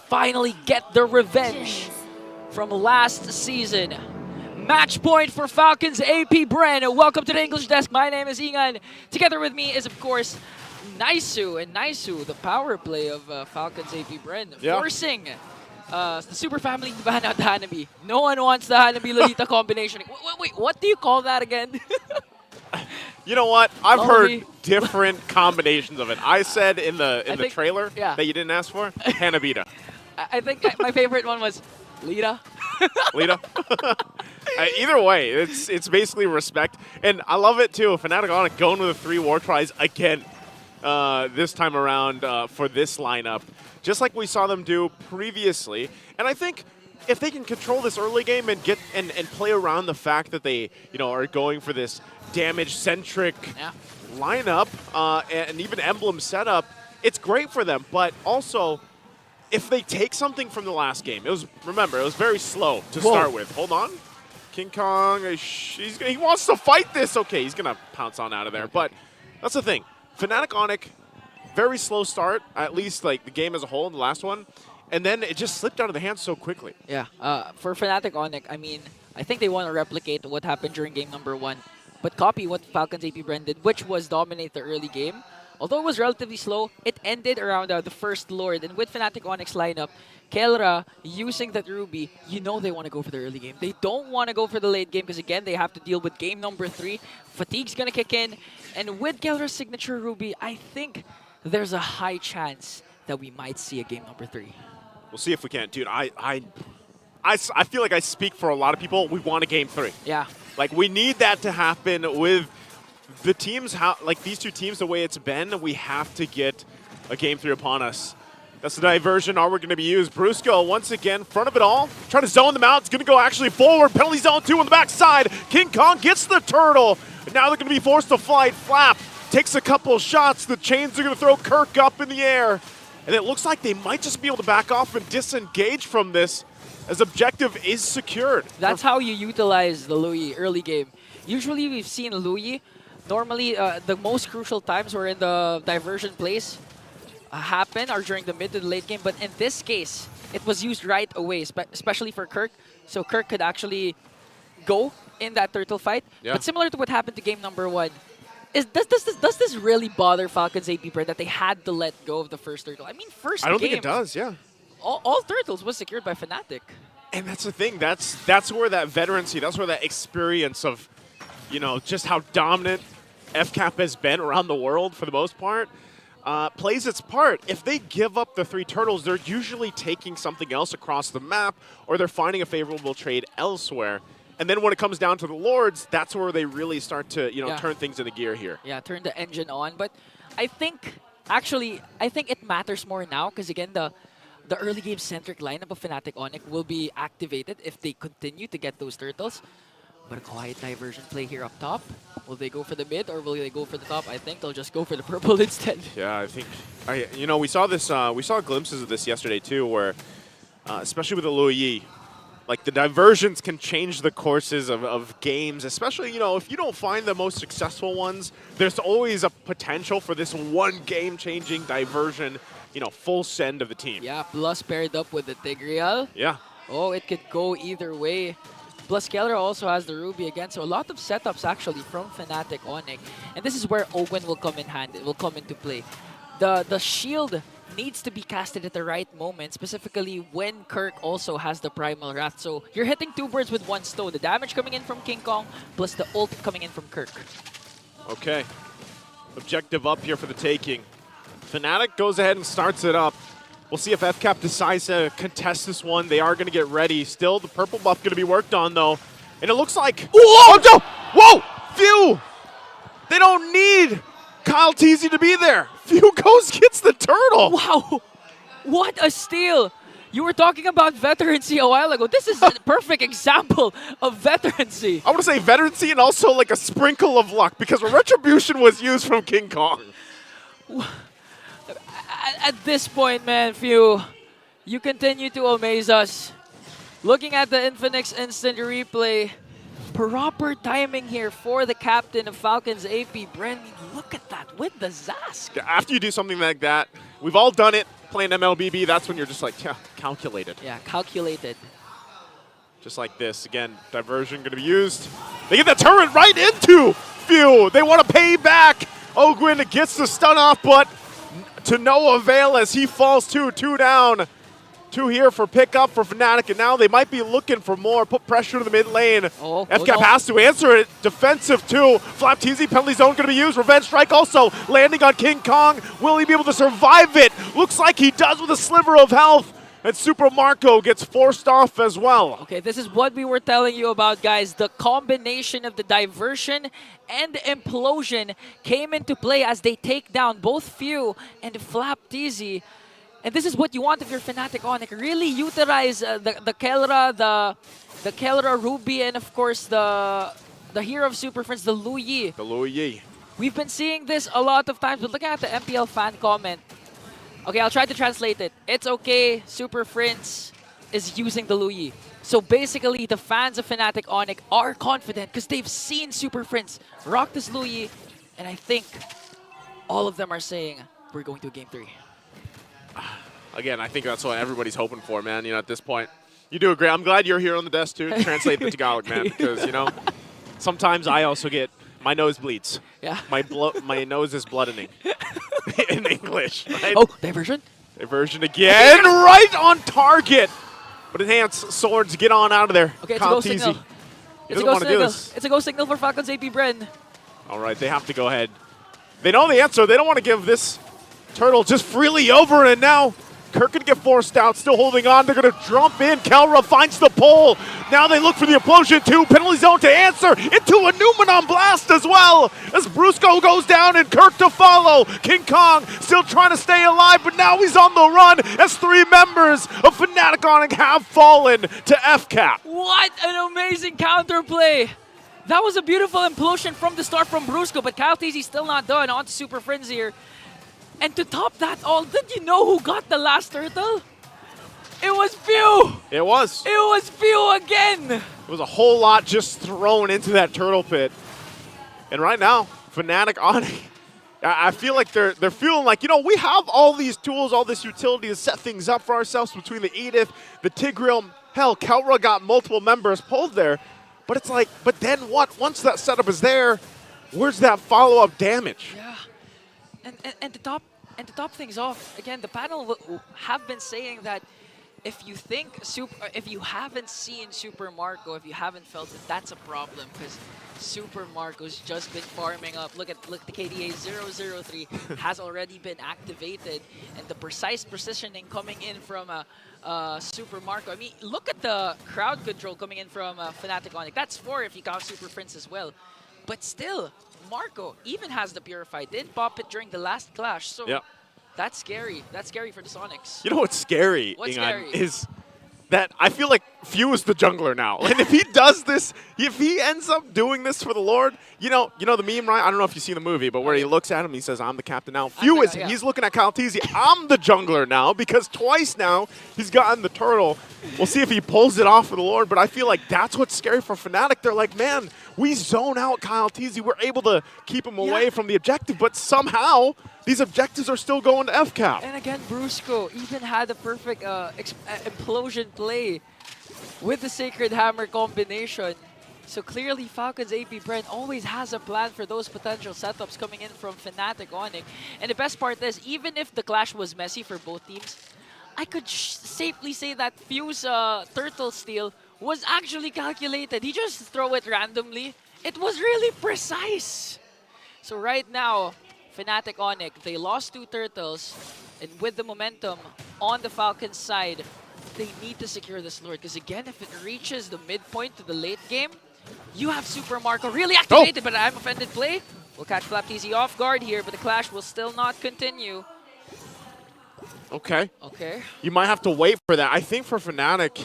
finally get their revenge from last season. Match point for Falcons AP BREN. Welcome to the English desk. My name is Ingan. Together with me is, of course, Naisu. And Naisu, the power play of Falcons AP BREN, forcing the super family to ban out the Hanabi. No one wants the Hanabi-Lolita combination. Wait, what do you call that again? You know what? I've heard different combinations of it. I said in the trailer that you didn't ask for, Hanabita. I think my favorite one was Lita. Lita? Either way, it's basically respect. And I love it too. FNATIC ONIC going with the 3 war tries again this time around for this lineup. Just like we saw them do previously. And I think if they can control this early game and get and play around the fact that they are going for this damage-centric lineup and even emblem setup, it's great for them. But also, if they take something from the last game, remember, it was very slow to start with. Hold on. King Kong, he wants to fight this. Okay, he's going to pounce on out of there. But that's the thing. FNATIC ONIC, very slow start, at least like the game as a whole in the last one. And then it just slipped out of the hands so quickly. Yeah, for FNATIC ONIC, I mean, I think they want to replicate what happened during game number 1, but copy what Falcons AP BREN did, which was dominate the early game. Although it was relatively slow, it ended around the first Lord. And with FNATIC ONIC's lineup, Kelra using that Ruby, they want to go for the early game. They don't want to go for the late game because, again, they have to deal with game number 3. Fatigue's going to kick in. And with Kelra's signature Ruby, I think there's a high chance that we might see a game number 3. We'll see if we can. Dude, I feel like I speak for a lot of people. We want a game 3. Yeah. Like, we need that to happen with the teams, like these two teams, the way it's been. We have to get a game 3 upon us. That's the diversion. All we're going to be used. Brusco, once again, front of it all. Trying to zone them out. It's going to go actually forward. Penalty zone 2 on the backside. King Kong gets the turtle. And now they're going to be forced to flight. Flap takes a couple of shots. The chains are going to throw Kirk up in the air. And it looks like they might just be able to back off and disengage from this as objective is secured. That's how you utilize the Louis early game. Usually we've seen Louis, normally the most crucial times where in the diversion plays happen are during the mid to the late game. But in this case, it was used right away, especially for Kirk. So Kirk could actually go in that turtle fight. Yeah. But similar to what happened to game number 1, does this really bother Falcons AP BREN that they had to let go of the first turtle? I mean, first game, I don't think it does, yeah. All turtles was secured by FNATIC. And that's the thing. That's where that veterancy, that's where that experience of, just how dominant FCAP has been around the world for the most part, plays its part. If they give up the 3 turtles, they're usually taking something else across the map, or they're finding a favorable trade elsewhere. And then when it comes down to the Lords, that's where they really start to, turn things into gear here. Yeah, turn the engine on. But I think it matters more now because, again, the early game-centric lineup of FNATIC ONIC will be activated if they continue to get those turtles. But a quiet diversion play here up top. Will they go for the mid or will they go for the top? I think they'll just go for the purple instead. Yeah, I think, we saw this, we saw glimpses of this yesterday too, where, especially with the Louis, like the diversions can change the courses of games, especially, if you don't find the most successful ones, there's always a potential for this one game-changing diversion, full send of the team. Yeah, plus paired up with the Tigreal. Yeah. Oh, it could go either way. Plus, Kelra also has the Ruby again, so a lot of setups actually from FNATIC ONIC. And this is where Owen will come in hand. It will come into play. The shield needs to be casted at the right moment, specifically when Kirk also has the Primal Wrath. So you're hitting 2 birds with 1 stone. The damage coming in from King Kong, plus the ult coming in from Kirk. Okay. Objective up here for the taking. FNATIC goes ahead and starts it up. We'll see if FCAP decides to contest this one. They are going to get ready. Still, the purple buff going to be worked on, though. And it looks like... Whoa! Whoa! Phew! They don't need Kyle Teasy to be there. Phew goes, gets the turtle. Wow! What a steal! You were talking about veterancy a while ago. This is a perfect example of veterancy. I want to say veterancy and also like a sprinkle of luck because retribution was used from King Kong. At this point, man, Phew, you continue to amaze us. Looking at the Infinix instant replay, proper timing here for the captain of Falcons AP BREN. Look at that with the Zask. After you do something like that, we've all done it. playing MLBB, that's when you're just like, yeah, calculated. Yeah, calculated. Just like this. Again, diversion going to be used. They get the turret right into Few. They want to pay back. Ogwin gets the stun off, but to no avail as he falls too. 2 down. 2 here for pickup for FNATIC, and now they might be looking for more. Put pressure to the mid lane. FCAP has to answer it. Defensive too. Flap TZ, penalty zone going to be used. Revenge strike also landing on King Kong. Will he be able to survive it? Looks like he does with a sliver of health. And Super Marco gets forced off as well. Okay, this is what we were telling you about, guys. The combination of the diversion and the implosion came into play as they take down both Few and Flap TZ. And this is what you want if you're FNATIC ONIC. Really utilize the Kelra, the Kelra Ruby, and of course the hero of Super Friends, the Lu Yi. The Lu Yi. We've been seeing this a lot of times, but look at the MPL fan comment. Okay, I'll try to translate it. It's okay, Super Friends is using the Lu Yi. So basically, the fans of FNATIC ONIC are confident because they've seen Super Friends rock this Lu Yi, and I think all of them are saying, we're going to Game 3. Again, I think that's what everybody's hoping for, man. You know, at this point, you do agree. I'm glad you're here on the desk too to translate the Tagalog, man, because you know, sometimes I also get my nose bleeds. Yeah. My nose is bloodening in English. Right? Oh, diversion. Diversion again, right on target. But enhanced swords get on out of there. Okay, it's a go signal. It's a go signal. It's a go signal for FALCONS AP BREN. All right, they have to go ahead. They know the answer. They don't want to give this turtle just freely over, and now Kirk can get forced out, still holding on. They're going to jump in. Kelra finds the pole. Now they look for the implosion too. Penalty zone to answer into a Numenon blast as well. As Brusco goes down and Kirk to follow. King Kong still trying to stay alive, but now he's on the run as 3 members of FNATIC ONIC have fallen to FCAP. What an amazing counterplay. That was a beautiful implosion from the start from Brusco, but Kyle TZ still not done. On to Super Friends here. And to top that all, did you know who got the last turtle? It was Few! It was. It was Few again! It was a whole lot just thrown into that turtle pit. And right now, FNATIC ONIC, I feel like they're feeling like, you know, we have all these tools, all this utility to set things up for ourselves between the Edith, the Tigreal. Hell, Kelra got multiple members pulled there. But it's like, but then what? Once that setup is there, where's that follow-up damage? Yeah. And to top things off, again, the panel have been saying that if you think if you haven't seen Super Marco, if you haven't felt it, that's a problem because Super Marco's just been farming up. Look, the KDA 003 has already been activated, and the precise positioning coming in from Super Marco. I mean, look at the crowd control coming in from FNATIC ONIC. That's 4 if you count Super Friends as well, but still. Marco even has the Purify. Didn't pop it during the last clash, so yep. That's scary. That's scary for the Sonics. You know what's scary, What's Ingan, scary? Is that I feel like Few is the jungler now. And if he does this, if he ends up doing this for the Lord, you know the meme, right? I don't know if you've seen the movie, but where he looks at him, he says, I'm the captain now. Few is, he's looking at Kyle TZ, I'm the jungler now, because twice now he's gotten the turtle. We'll see if he pulls it off for the Lord, but I feel like that's what's scary for FNATIC. They're like, man, we zone out Kyle TZ. We're able to keep him away from the objective, but somehow these objectives are still going to FCAP. And again, Brusco even had a perfect implosion play with the Sacred Hammer combination. So clearly, FALCONS AP BREN always has a plan for those potential setups coming in from FNATIC ONIC. And the best part is, even if the clash was messy for both teams, I could safely say that Few's turtle steal was actually calculated. He just throw it randomly. It was really precise. So right now, FNATIC ONIC, they lost 2 turtles, and with the momentum on the Falcons side, they need to secure this Lord. Because again, if it reaches the midpoint to the late game, you have Super Marco really activated, but I'm offended play. We'll catch Flap TZ off guard here, but the clash will still not continue. Okay. Okay. You might have to wait for that. I think for FNATIC,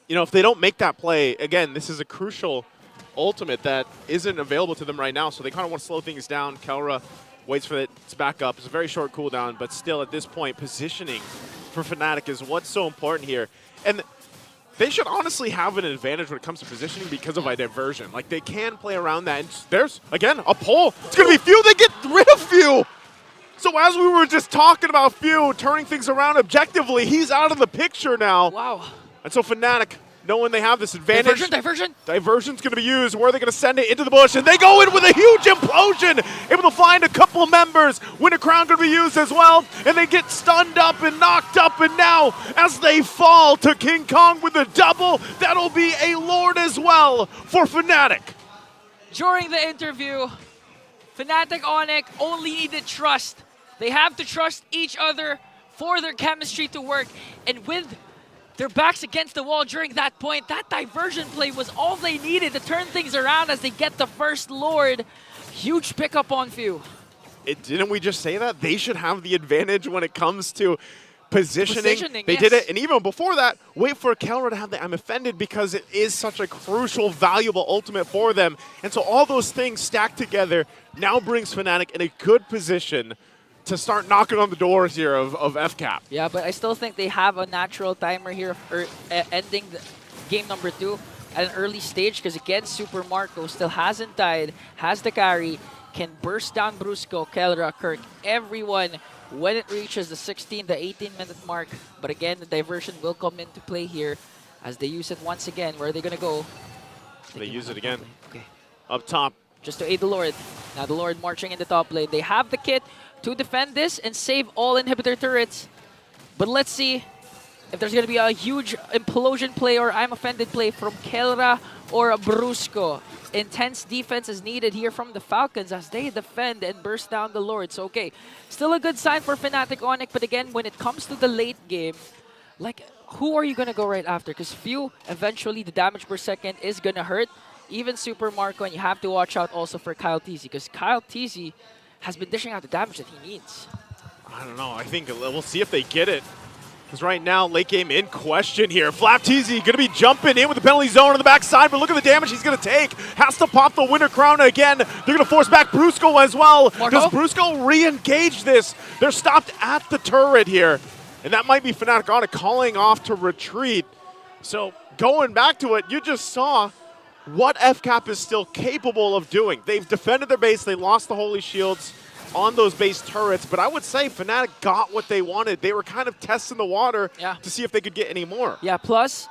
you know, if they don't make that play, again, this is a crucial ultimate that isn't available to them right now, so they kind of want to slow things down. Kelra waits for it to back up. It's a very short cooldown, but still at this point, positioning for FNATIC is what's so important here. And they should honestly have an advantage when it comes to positioning because of a diversion. Like, they can play around that. And there's, again, a pull. It's going to be Few. They get rid of Few. So as we were just talking about Few turning things around objectively, he's out of the picture now. Wow. And so FNATIC, knowing they have this advantage. Diversion. Diversion's going to be used. Where are they going to send it? Into the bush. And they go in with a huge implosion. Able to find a couple of members. Winter Crown going to be used as well. And they get stunned up and knocked up. And now, as they fall to King Kong with a double, that'll be a Lord as well for FNATIC. During the interview, FNATIC ONIC only needed trust. They have to trust each other for their chemistry to work. And with their backs against the wall during that point, that diversion play was all they needed to turn things around as they get the first Lord. Huge pickup on Few. Didn't we just say that? They should have the advantage when it comes to positioning. They yes. did it, and even before that, wait for Kelra to have the I'm offended because it is such a crucial, valuable ultimate for them. And so all those things stacked together now brings FNATIC in a good position to start knocking on the doors here of FCAP. Yeah, but I still think they have a natural timer here for ending the game number 2 at an early stage because, again, Super Marco still hasn't died, has the carry, can burst down Brusco, Kelra, Kirk, everyone when it reaches the 16, the 18-minute mark. But again, the diversion will come into play here as they use it once again. Where are they going to go? They use it again. Okay. Up top. Just to aid the Lord. Now the Lord marching in the top lane. They have the kit to defend this and save all inhibitor turrets. But let's see if there's going to be a huge implosion play or I'm offended play from Kelra or Brusco. Intense defense is needed here from the Falcons as they defend and burst down the Lord. So, okay, still a good sign for FNATIC ONIC. But again, when it comes to the late game, like, who are you going to go right after? Because Few, eventually, the damage per second is going to hurt. Even Super Marco, and you have to watch out also for Kyle Teasy because Kyle Teasy has been dishing out the damage that he needs. I don't know. I think we'll see if they get it. Because right now, late game in question here. FlapTeasy going to be jumping in with the penalty zone on the backside, but look at the damage he's going to take. Has to pop the Winter Crown again. They're going to force back Brusco as well. Marco? Does Brusco re-engage this? They're stopped at the turret here. And that might be FNATIC ONIC calling off to retreat. So going back to it, you just saw what FCAP is still capable of doing. They've defended their base. They lost the Holy Shields on those base turrets, but I would say FNATIC got what they wanted. They were kind of testing the water to see if they could get any more. Yeah, plus,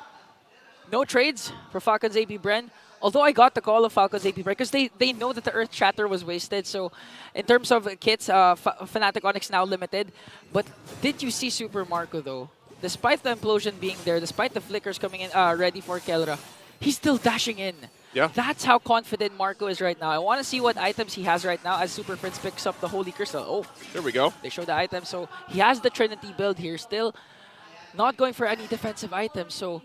no trades for Falcons AP BREN. Although I got the call of Falcons AP BREN because they know that the Earth Shatter was wasted. So in terms of kits, FNATIC ONIC's now limited. But did you see Super Marco though? Despite the implosion being there, despite the flickers coming in ready for Kelra, he's still dashing in. Yeah. That's how confident Marco is right now. I want to see what items he has right now as Super Prince picks up the Holy Crystal. Oh, there we go. They show the items. So he has the Trinity build here, still not going for any defensive items. So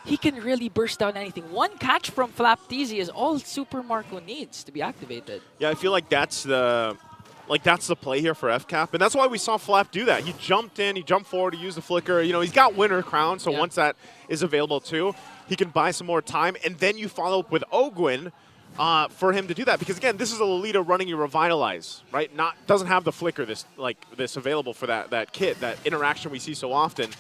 he can really burst down anything. One catch from FlapTeasy is all Super Marco needs to be activated. Yeah, I feel like that's the play here for FCAP, and that's why we saw Flap do that. He jumped in, he jumped forward, he used the flicker. You know, he's got Winter Crown, so once that is available too, he can buy some more time, and then you follow up with Ogwin for him to do that. Because again, this is a Lolita running your Revitalize, right? Doesn't have the flicker this available for that kit, that interaction we see so often.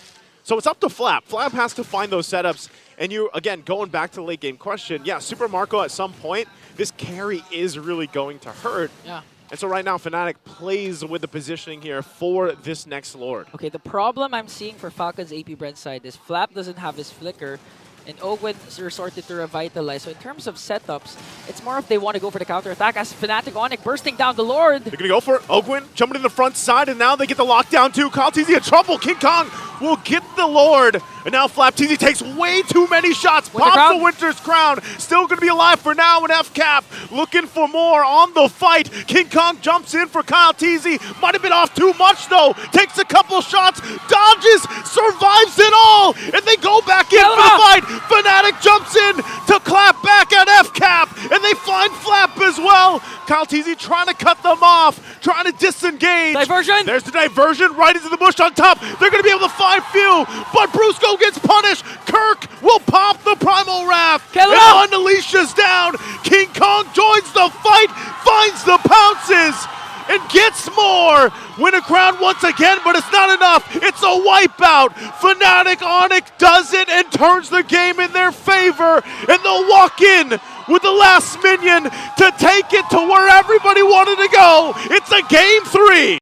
So it's up to Flap. Flap has to find those setups. And you, again, going back to the late game question, yeah, Super Marco at some point, this carry is really going to hurt. Yeah. And so right now, FNATIC plays with the positioning here for this next Lord. Okay, the problem I'm seeing for Falcons AP BREN side is Flap doesn't have his flicker, and Ogwin resorted to Revitalize. So in terms of setups, it's more if they want to go for the counter-attack as FNATIC ONIC bursting down the Lord. They're going to go for it. Ogwin jumping in the front side, and now they get the lockdown too. Kyle Teasy in trouble. King Kong will get the Lord. And now FlapTeasy takes way too many shots. Pops the Winter's Crown. Still going to be alive for now in FCAP. Looking for more on the fight. King Kong jumps in for Kyle Teasy. Might have been off too much though. Takes a couple shots. Dodges. Survives it all. And they go back in for the fight. FNATIC jumps in to clap back at FCAP. And they find Flap as well. Kyle Teasy trying to cut them off. Trying to disengage. Diversion. There's the diversion right into the bush on top. They're going to be able to find Few. But Brusco gets punished. Kirk will pop the Primal Wrath. And unleashes down. King Kong joins the fight, finds the pounces, and gets more. Winter Crown once again, but it's not enough. It's a wipeout. FNATIC ONIC does it and turns the game in their favor. And they'll walk in with the last minion to take it to where everybody wanted to go. It's a game 3.